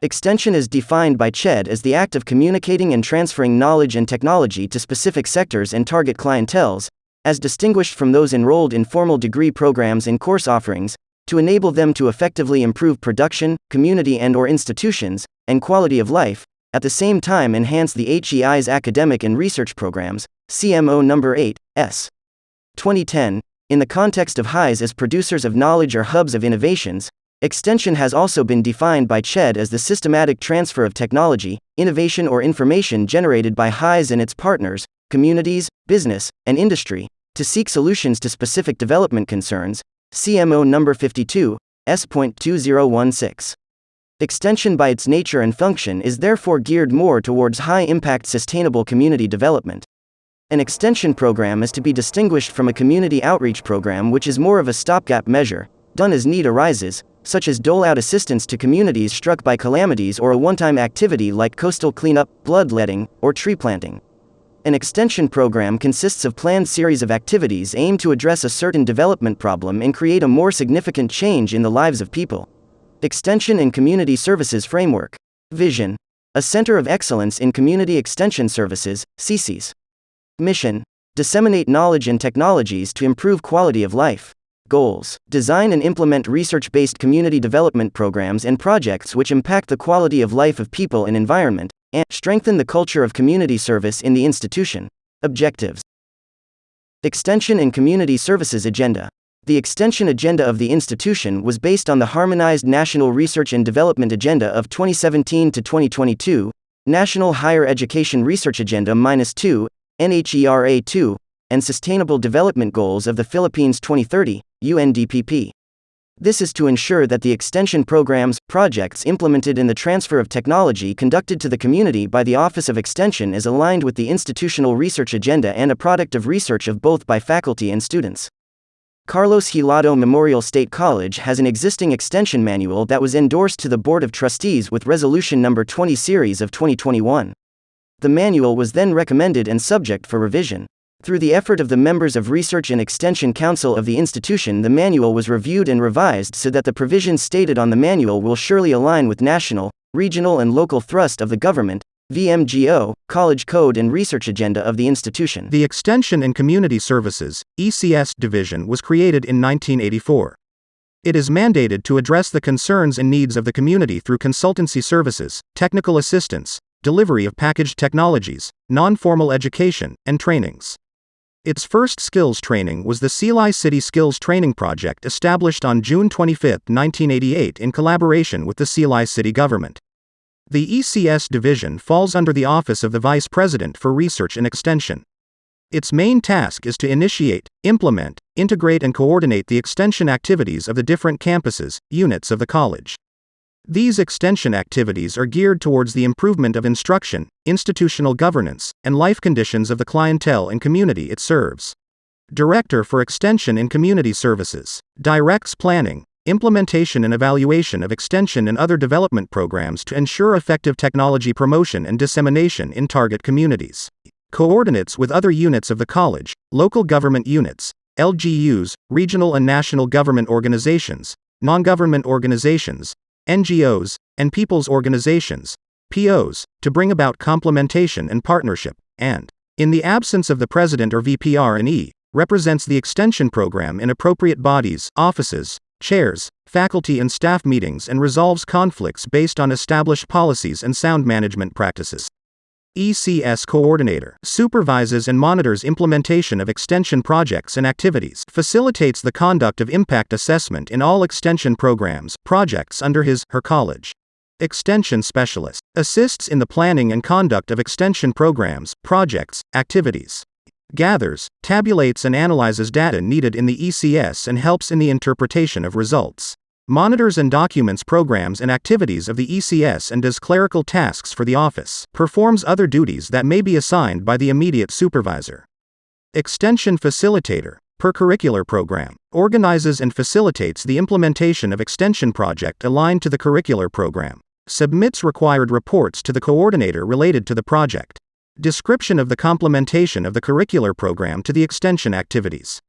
Extension is defined by CHED as the act of communicating and transferring knowledge and technology to specific sectors and target clienteles, as distinguished from those enrolled in formal degree programs and course offerings, to enable them to effectively improve production, community and/or institutions, and quality of life, at the same time enhance the HEI's academic and research programs. CMO number 8, S. 2010. In the context of HEIs as producers of knowledge or hubs of innovations, extension has also been defined by CHED as the systematic transfer of technology, innovation or information generated by HEIs and its partners, communities, business, and industry, to seek solutions to specific development concerns. CMO number 52, S.2016. Extension by its nature and function is therefore geared more towards high-impact sustainable community development. An extension program is to be distinguished from a community outreach program, which is more of a stopgap measure, done as need arises, such as dole out assistance to communities struck by calamities or a one-time activity like coastal cleanup, bloodletting, or tree planting. An extension program consists of planned series of activities aimed to address a certain development problem and create a more significant change in the lives of people. Extension and Community Services Framework. Vision. A Center of Excellence in Community Extension Services, CCS. Mission. Disseminate knowledge and technologies to improve quality of life. Goals. Design and implement research-based community development programs and projects which impact the quality of life of people and environment, and strengthen the culture of community service in the institution. Objectives. Extension and Community Services Agenda. The extension agenda of the institution was based on the Harmonized National Research and Development Agenda of 2017 to 2022, National Higher Education Research Agenda -2, NHERA 2, and Sustainable Development Goals of the Philippines 2030, UNDPP. This is to ensure that the extension programs, projects implemented in the transfer of technology conducted to the community by the Office of Extension is aligned with the institutional research agenda and a product of research of both by faculty and students. Carlos Hilado Memorial State College has an existing extension manual that was endorsed to the Board of Trustees with Resolution Number 20 Series of 2021. The manual was then recommended and subject for revision. Through the effort of the members of Research and Extension Council of the institution, the manual was reviewed and revised so that the provisions stated on the manual will surely align with national, regional and local thrust of the government, VMGO, College Code and Research Agenda of the institution. The Extension and Community Services, ECS, division was created in 1984. It is mandated to address the concerns and needs of the community through consultancy services, technical assistance, delivery of packaged technologies, non-formal education, and trainings. Its first skills training was the Silay City Skills Training Project, established on June 25, 1988 in collaboration with the Silay City government. The ECS division falls under the Office of the Vice President for Research and Extension. Its main task is to initiate, implement, integrate and coordinate the extension activities of the different campuses, units of the college. These extension activities are geared towards the improvement of instruction, institutional governance, and life conditions of the clientele and community it serves. Director for Extension and Community Services directs planning, implementation and evaluation of extension and other development programs to ensure effective technology promotion and dissemination in target communities. Coordinates with other units of the college, local government units, LGUs, regional and national government organizations, non-government organizations, NGOs, and people's organizations, POs, to bring about complementation and partnership, and, in the absence of the president or VPR&E, represents the extension program in appropriate bodies, offices, chairs, faculty and staff meetings and resolves conflicts based on established policies and sound management practices. ECS Coordinator supervises and monitors implementation of extension projects and activities, facilitates the conduct of impact assessment in all extension programs, projects under his/her college. Extension Specialist assists in the planning and conduct of extension programs, projects, activities. Gathers, tabulates and analyzes data needed in the ECS and helps in the interpretation of results. Monitors and documents programs and activities of the ECS and does clerical tasks for the office. Performs other duties that may be assigned by the immediate supervisor. Extension Facilitator, per curricular program, organizes and facilitates the implementation of extension project aligned to the curricular program. Submits required reports to the coordinator related to the project. Description of the complementation of the curricular program to the extension activities.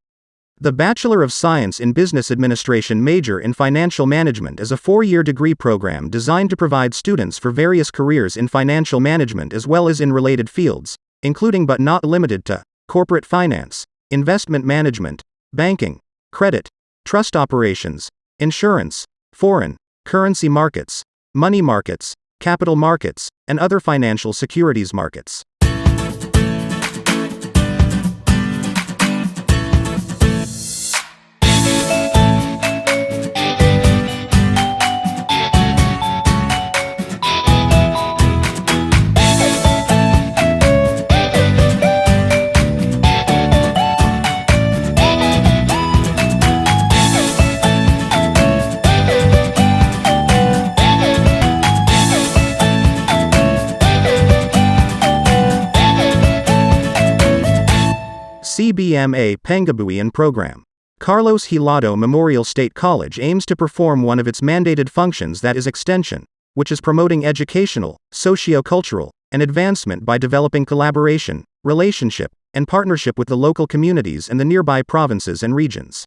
The Bachelor of Science in Business Administration major in Financial Management is a 4-year degree program designed to provide students for various careers in financial management as well as in related fields, including but not limited to corporate finance, investment management, banking, credit, trust operations, insurance, foreign currency markets, money markets, capital markets, and other financial securities markets. CBMA Pangabuhian Program. Carlos Hilado Memorial State College aims to perform one of its mandated functions, that is extension, which is promoting educational, socio-cultural, and advancement by developing collaboration, relationship, and partnership with the local communities and the nearby provinces and regions.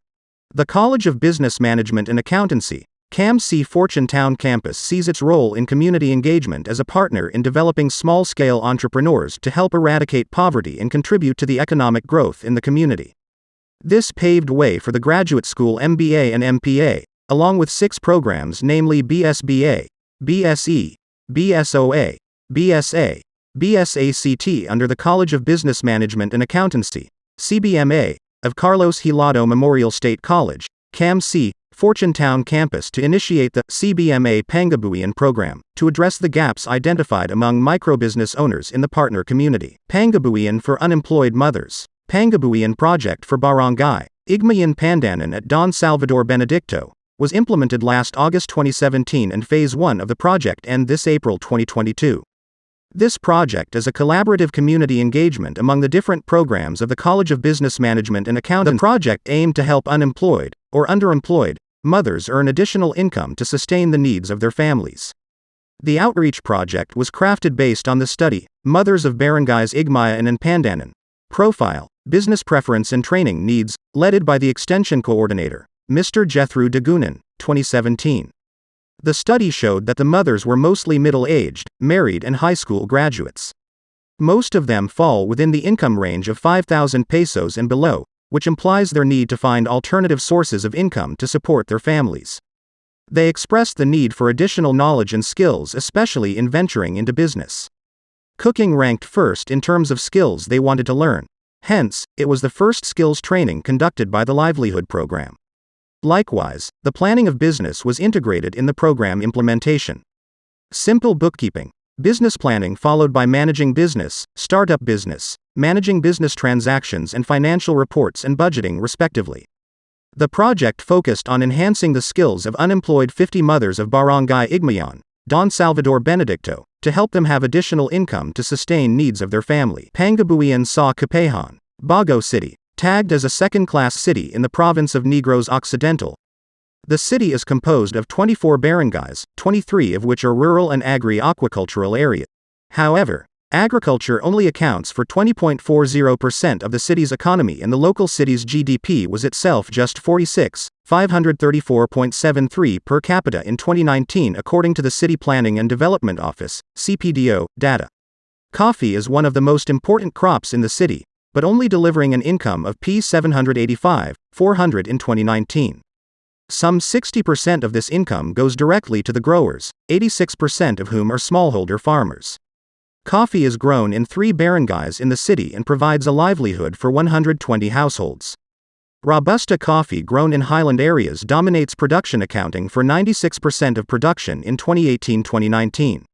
The College of Business Management and Accountancy, CHMSC Fortune Town Campus sees its role in community engagement as a partner in developing small-scale entrepreneurs to help eradicate poverty and contribute to the economic growth in the community. This paved way for the graduate school MBA and MPA, along with 6 programs namely BSBA, BSE, BSOA, BSA, BSACT under the College of Business Management and Accountancy, CBMA, of Carlos Hilado Memorial State College, CHMSC, Fortune Town Campus to initiate the CBMA Pangabuhian program to address the gaps identified among microbusiness owners in the partner community. Pangabuhian for unemployed mothers. Pangabuhian project for Barangay Igmayan Pandanan at Don Salvador Benedicto was implemented last August 2017 and Phase 1 of the project end this April 2022. This project is a collaborative community engagement among the different programs of the College of Business Management and Accountancy. The project aimed to help unemployed or underemployed mothers earn additional income to sustain the needs of their families. The outreach project was crafted based on the study, Mothers of Barangays Igmayan and Pandanan. Profile, Business Preference and Training Needs, led by the Extension Coordinator, Mr. Jethro Dagunan, 2017. The study showed that the mothers were mostly middle-aged, married and high school graduates. Most of them fall within the income range of 5,000 pesos and below, which implies their need to find alternative sources of income to support their families. They expressed the need for additional knowledge and skills, especially in venturing into business. Cooking ranked first in terms of skills they wanted to learn. Hence, it was the first skills training conducted by the Livelihood Program. Likewise, the planning of business was integrated in the program implementation. Simple bookkeeping, business planning followed by managing business, startup business, managing business transactions and financial reports and budgeting respectively. The project focused on enhancing the skills of unemployed 50 mothers of Barangay Igmayan, Don Salvador Benedicto, to help them have additional income to sustain needs of their family. Pangabuhian sa Kapahan, Bago City, tagged as a second-class city in the province of Negros Occidental. The city is composed of 24 barangays, 23 of which are rural and agri-aquacultural areas. However, agriculture only accounts for 20.40% of the city's economy, and the local city's GDP was itself just 534.73 per capita in 2019 according to the City Planning and Development Office, CPDO, data. Coffee is one of the most important crops in the city, but only delivering an income of P785,400 in 2019. Some 60% of this income goes directly to the growers, 86% of whom are smallholder farmers. Coffee is grown in 3 barangays in the city and provides a livelihood for 120 households. Robusta coffee grown in highland areas dominates production, accounting for 96% of production in 2018-2019.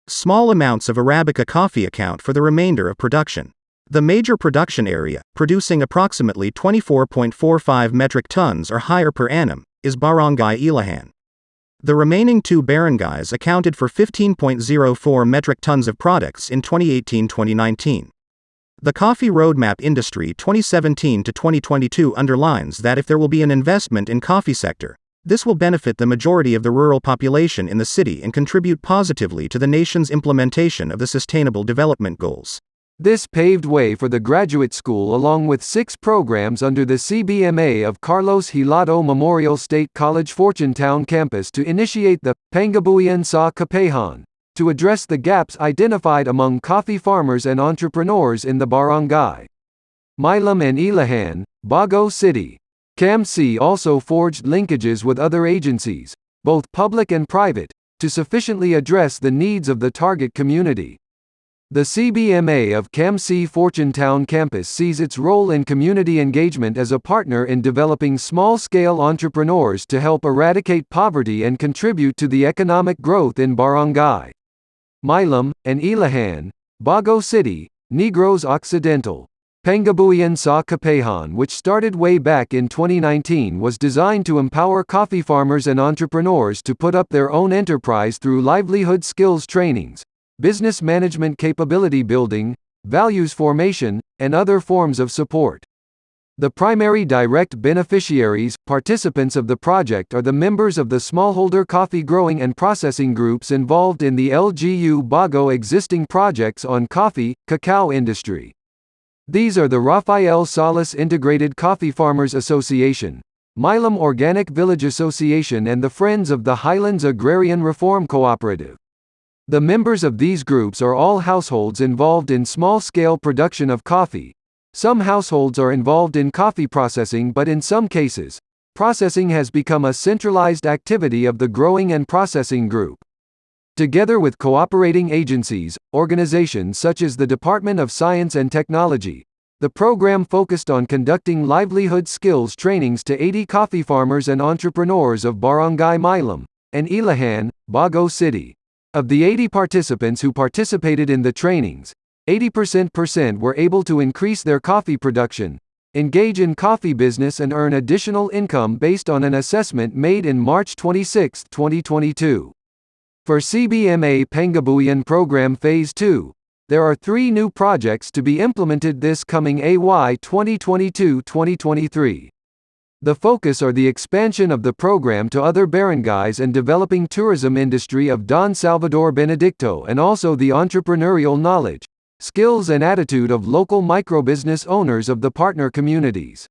Small amounts of Arabica coffee account for the remainder of production. The major production area, producing approximately 24.45 metric tons or higher per annum, is Barangay Ilahan. The remaining 2 barangays accounted for 15.04 metric tons of products in 2018-2019. The Coffee Roadmap Industry 2017 to 2022 underlines that if there will be an investment in coffee sector, this will benefit the majority of the rural population in the city and contribute positively to the nation's implementation of the Sustainable Development Goals. This paved way for the graduate school along with 6 programs under the CBMA of Carlos Hilado Memorial State College Fortunetown campus to initiate the Pangabuhian sa Kapehan to address the gaps identified among coffee farmers and entrepreneurs in the barangay. Milam and Ilahan, Bago City. CHMSC also forged linkages with other agencies, both public and private, to sufficiently address the needs of the target community. The CBMA of CHMSC Fortunetown campus sees its role in community engagement as a partner in developing small-scale entrepreneurs to help eradicate poverty and contribute to the economic growth in Barangay Milam and Ilahan, Bago City, Negros Occidental. Pangabuhian sa Kapehan, which started way back in 2019, was designed to empower coffee farmers and entrepreneurs to put up their own enterprise through livelihood skills trainings, business management capability building, values formation, and other forms of support. The primary direct beneficiaries, participants of the project are the members of the smallholder coffee growing and processing groups involved in the LGU Bago existing projects on coffee, cacao industry. These are the Rafael Salas Integrated Coffee Farmers Association, Milam Organic Village Association and the Friends of the Highlands Agrarian Reform Cooperative. The members of these groups are all households involved in small-scale production of coffee. Some households are involved in coffee processing, but in some cases, processing has become a centralized activity of the growing and processing group. Together with cooperating agencies, organizations such as the Department of Science and Technology, the program focused on conducting livelihood skills trainings to 80 coffee farmers and entrepreneurs of Barangay Milam and Ilahan, Bago City. Of the 80 participants who participated in the trainings, 80% were able to increase their coffee production, engage in coffee business and earn additional income based on an assessment made in March 26, 2022. For CBMA Pangabuhian Program Phase 2, there are 3 new projects to be implemented this coming AY 2022-2023. The focus are the expansion of the program to other barangays and developing tourism industry of Don Salvador Benedicto and also the entrepreneurial knowledge, skills and attitude of local microbusiness owners of the partner communities.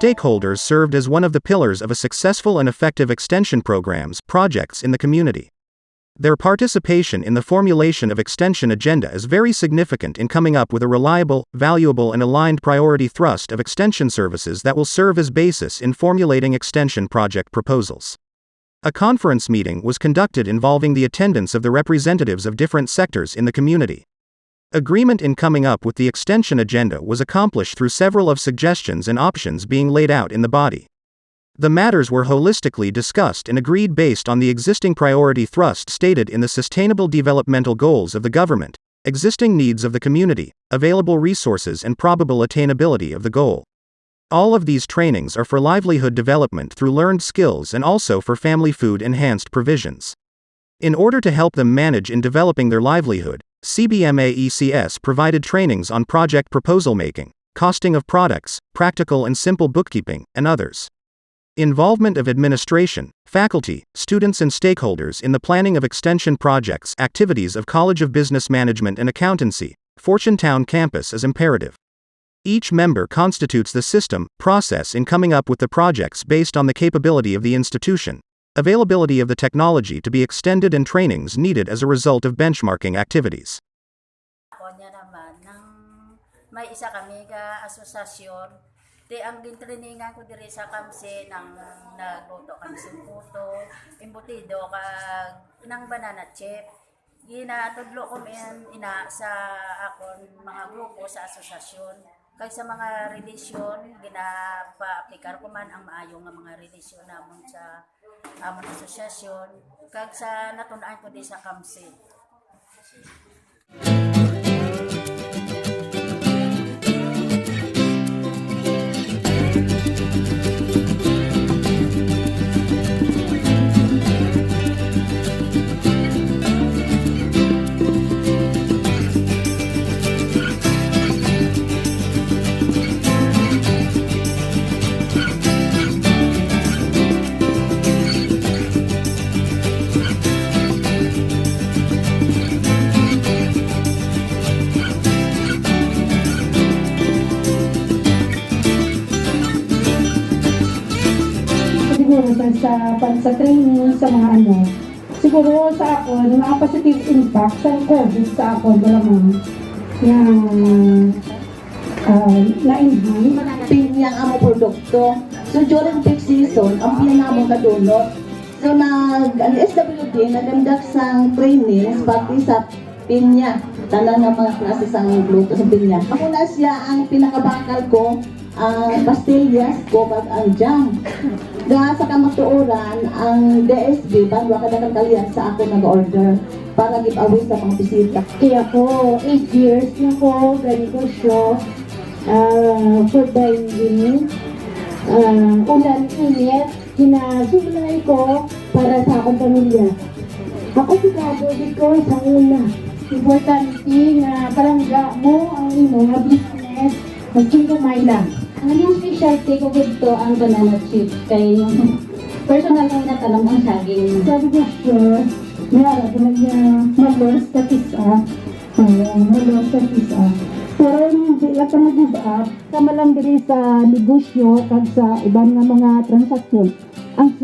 Stakeholders served as one of the pillars of a successful and effective extension projects in the community. Their participation in the formulation of extension agenda is very significant in coming up with a reliable, valuable and aligned priority thrust of extension services that will serve as basis in formulating extension project proposals. A conference meeting was conducted involving the attendance of the representatives of different sectors in the community. Agreement in coming up with the extension agenda was accomplished through several of suggestions and options being laid out in the body. The matters were holistically discussed and agreed based on the existing priority thrust stated in the Sustainable Developmental Goals of the government, existing needs of the community, available resources and probable attainability of the goal. All of these trainings are for livelihood development through learned skills and also for family food enhanced provisions. In order to help them manage in developing their livelihood, CBMA ECS provided trainings on project proposal making, costing of products, practical and simple bookkeeping, and others. Involvement of administration, faculty, students and stakeholders in the planning of extension projects activities of College of Business Management and Accountancy, Fortunetown campus is imperative. Each member constitutes the system, process in coming up with the projects based on the capability of the institution, availability of the technology to be extended and trainings needed as a result of benchmarking activities. May isa kami ka asosasyon. Ang dintrainingan ko diri sa kamse nang nagluto kami sa puto, embutido kag inang banana chip. Ginatudlo ko ina sa akon mga grupo sa asosasyon. Kay sa mga relisyon, ginapa-aplikar ko man ang maayo nga mga relisyon namon sa amon asosasyon. Kag sa natun-an ko di sa CHMSC. Siguro sa training sa mga ano, siguro sa ako, mga positive impact sa COVID sa ako, malamang na-enhance. Pinyang amo produkto. So during peak season, ang pinamong kadunot. So ang SWD nagandak sang training pati sa pinya. Tanan nga mga klase sang luto sa pinya. Ako na siya ang pinakabakal ko, ang pastillas ko kag ang jam. Ga sa kamatuoran, ang DSB bago kada kalian sa ako nag-order para giveaway sa mga bisita. Kaya ako, 8 years na ko, ganito siya, food dining, ulan init, kinasuglay ko para sa akong pamilya. Ako sigado dito sa una. Importante nga palangga mo ang imo nga business, maging kamay lang. Ang yung specialty ko dito ang banana chip. Kay personal ko na talam ang saging. Sabi ko siya, mayara ko niya malos sa tisa. Malos sa tisa. Pero hindi lang ka mag-give up, kama lang diri sa negosyo kag sa ibang nga mga transaksyon. Ang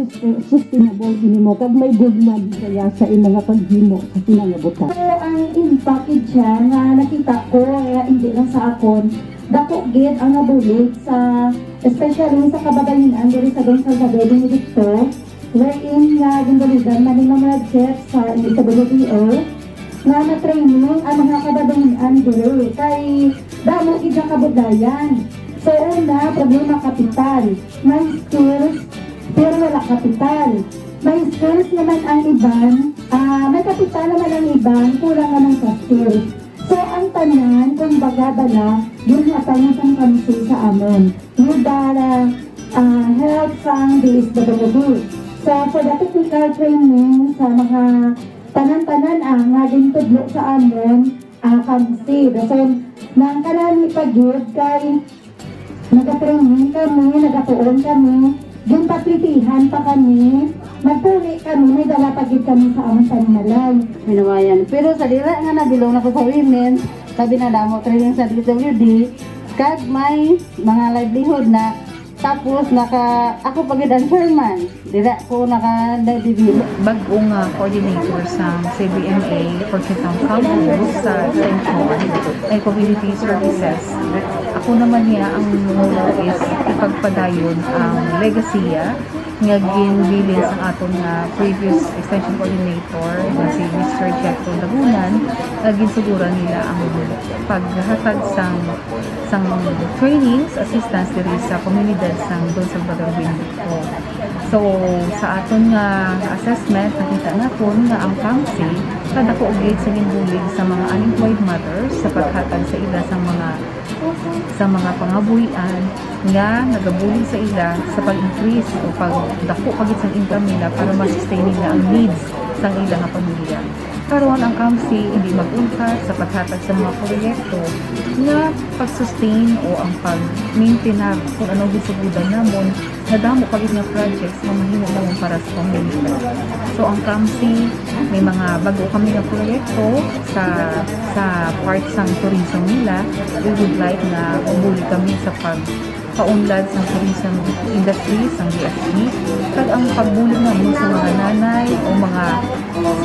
sustainable din mo kag may good man kaya sa imong nga paghimo sa pinangabutan. So ang impact siya nga nakita ko kaya hindi lang sa akon dako gid ang nabulig sa especially sa kababayan diri sa Don Salvador dito wherein nga ginduligan man yung mga chef sa SWDO nga na-training ang mga kababayan diri kay damo gid ang kabudayan. So una, problema kapital, may skills pero wala kapital. May skills naman ang iban, may kapital naman ang iban, kulang naman sa skills. So, ang tanan, kung baga bala, yun nga tanan sang kamsi sa amon. Yung dara help sang DSWD. So, for the technical training sa mga tanan-tanan nga din tudlo sa amon, kamsi. So, nang kanani pag-give kay nag-training kami, nag-tuon kami, yung paglitihan pa kami, magpuli kami, may dala pagid kami sa amang paninalay. Minawayan. Pero sa dila nga nabilong na ko sa women, sabi na damo training sa DWD, kag may mga livelihood na tapos ako pagid ang chairman. Dira ko naka-develop. Bagong coordinator sa CBMA for Kitang Campus sa Central and Community Services. Ako naman niya ang is ipagpadayon ang legasiya nga ginbilin sa aton nga previous extension coordinator na si Mr. Jeffro Lagunan, ginsuguran nila ang paghatag sang trainings, assistance diri sa komunidad sang Don Salvador Bindito. So sa aton nga assessment nakita naton nga ang CHMSC kadako gid sa ginbulig sa mga unemployed mothers sa paghatag sa ila sa mga pangabuhian nga nagabulig sa ila sa pag-increase o pagdako pagit sa income nila para ma-sustain nila ang needs sang ila nga pamilya. Karon ang CHMSC hindi mag-unkat sa paghatag sa mga proyekto nga pag-sustain o ang pag-maintain kung anong gisugudan namon na damo pagit nga projects na mahimo namon para sa pamilya. So ang CHMSC may mga bago kami nga proyekto sa part sang tourism nila. We would like na umuli kami sa paunlad sa tourism industry sang DSB kag ang pagbulig namin sa mga nanay o mga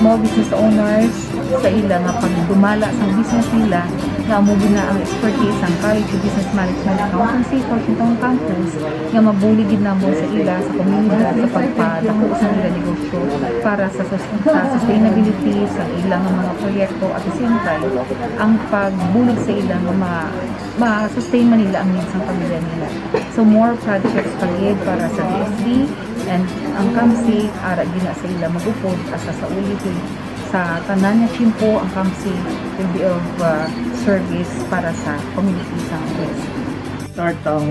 small business owners sa ila nga pagdumala sa business nila nga nga mo na ang expertise ang College of Business Management Accountancy Washington Campus nga mabuligid na mo sa ila sa komunidad sa pagpadako sa ila negosyo para sa sustainability sa ilang mga proyekto at the same time ang pagbulig sa ilang ma-sustain man nila ang needs ng pamilya nila. So more projects pagid para sa DSD and ang KAMSI ara gina sa ila magupod asa sa ulitin sa tanan nga chimpo ang KAMSI will be of service para sa community sa West. Start ang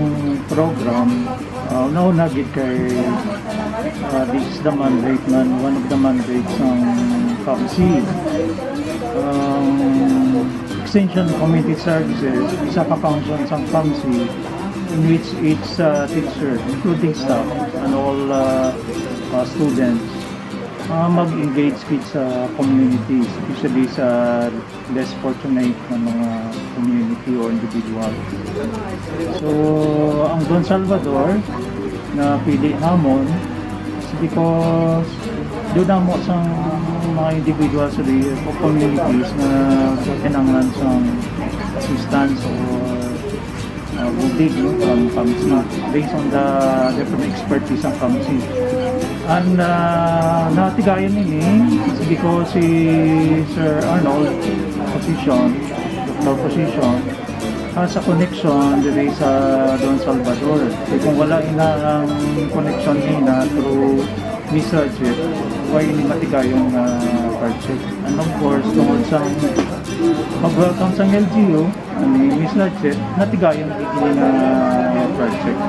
program nauna gid kay this is the mandate one of the mandates ng KAMSI. Extension Community Services, isa ka function sa KAMSI in which each teacher, including staff and all students, mag-engage sa communities, especially sa less fortunate na mga community or individual. So, ang Don Salvador na pili namon because doon na mo sa mga individuals o communities na kinanglan sa assistance or budig from KAMSI based on the different expertise ng KAMSI. And natigayan nini because si Sir Arnold Dr. Position sa connection dito sa Don Salvador. Kung wala ang connection nina through research why ini matigayong project. And of course, tungkol sa mag-welcome sa LGU, ni Miss Lachet, natigayon nagiging project.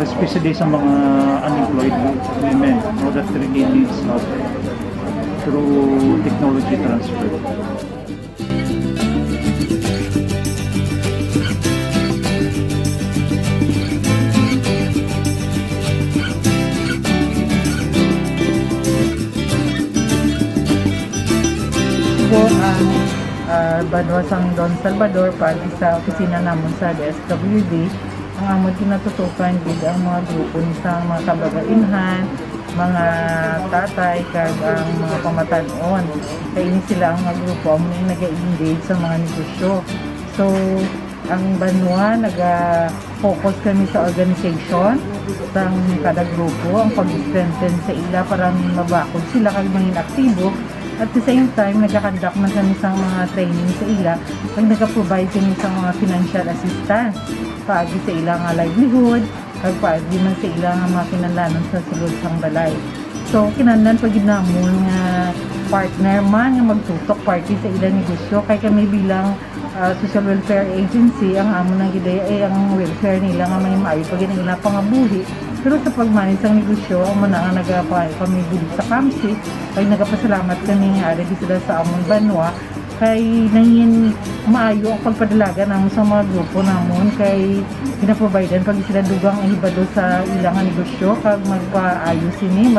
Especially sa mga unemployed women that really needs help through technology transfer. Banwasang Don Salvador pati sa opisina namon sa DSWD ang amon kinatutukan gid ang mga grupo ni sa mga kababaihan, mga tatay kag ang mga pamatan-on kay ini sila ang mga grupo ang nag-engage sa mga negosyo. So ang Banwa naga-focus kami sa organization sang kada grupo ang pag-strengthen sa ila para mabakod sila kag maging aktibo. At the same time, nagkakandak man kami sa mga training sa ila pag nagka-provide kami sa mga financial assistance paagi sa ilang livelihood kag paagi man sa ilang mga kinahanglanon sa sulod sang balay. So kinahanglan pag ginamon nga partner man nga magtutok party sa ilang negosyo kay kami bilang social welfare agency ang amon nang gidaya ay ang welfare nila nga may maayo pag nila pangabuhi. Pero sa pagmanis ng negosyo, ang mga nga nagpamigil sa KAMSI, ay nagpasalamat kami nga already sila sa amon Banwa, kay nangin maayo ang pagpadalaga namin sa mga grupo namon, kay ginaprovidean pag sila dugang ihibado sa ilang negosyo, kag magpaayos ini,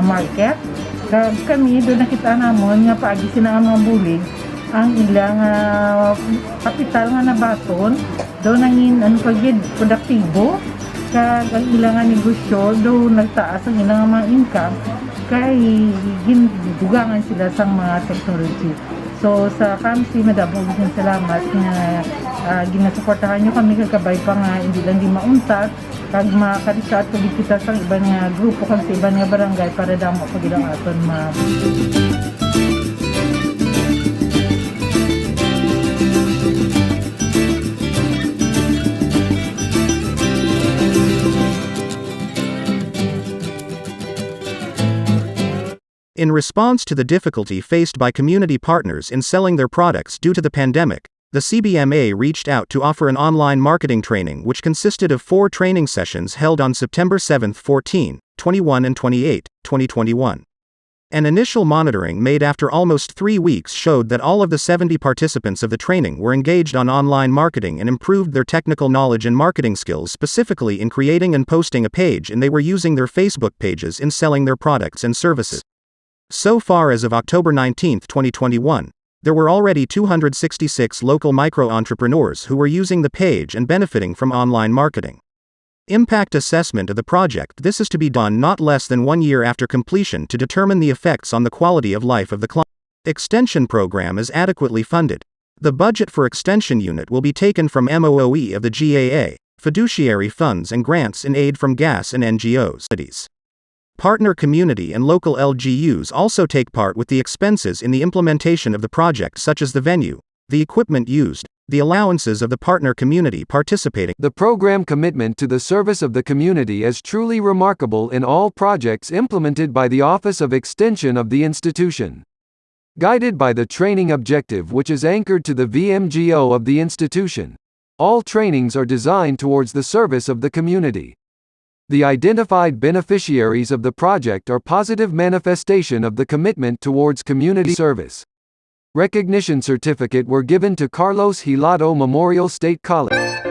market. Kag kami, doon nakita namon nga paagi sila ang mga bulig, ang ilang kapital nga nabaton, doon nangin produktibo, kag ang ilang negosyo do nagtaas ang ilang mga income kay gindugangan sila sa mga technology. So sa KAMSI madamo gyud salamat nga ginasuportahan nyo kami kagabay pa nga hindi lang di mauntat kag makadisat pag kita sa ibang nga grupo kag sa ibang nga barangay para damo pag ilang aton In response to the difficulty faced by community partners in selling their products due to the pandemic, the CBMA reached out to offer an online marketing training which consisted of 4 training sessions held on September 7, 14, 21 and 28, 2021. An initial monitoring made after almost 3 weeks showed that all of the 70 participants of the training were engaged on online marketing and improved their technical knowledge and marketing skills, specifically in creating and posting a page, and they were using their Facebook pages in selling their products and services. So far as of October 19, 2021, there were already 266 local micro-entrepreneurs who were using the page and benefiting from online marketing. Impact assessment of the project. This is to be done not less than 1 year after completion to determine the effects on the quality of life of the client. Extension program is adequately funded. The budget for Extension Unit will be taken from MOOE of the GAA, fiduciary funds and grants in aid from GAS and NGOs. Partner community and local LGUs also take part with the expenses in the implementation of the project, such as the venue, the equipment used, the allowances of the partner community participating. The program commitment to the service of the community is truly remarkable in all projects implemented by the Office of Extension of the institution. Guided by the training objective which is anchored to the VMGO of the institution, all trainings are designed towards the service of the community. The identified beneficiaries of the project are positive manifestation of the commitment towards community service. Recognition certificate were given to Carlos Hilado Memorial State College.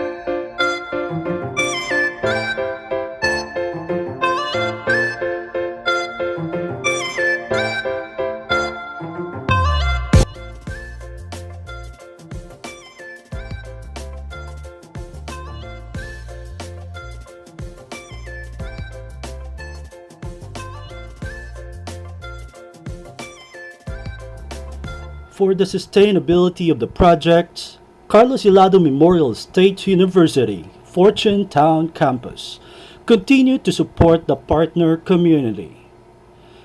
For the sustainability of the project, Carlos Hilado Memorial State University, Fortune Town Campus, continued to support the partner community,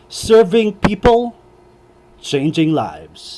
serving people, changing lives.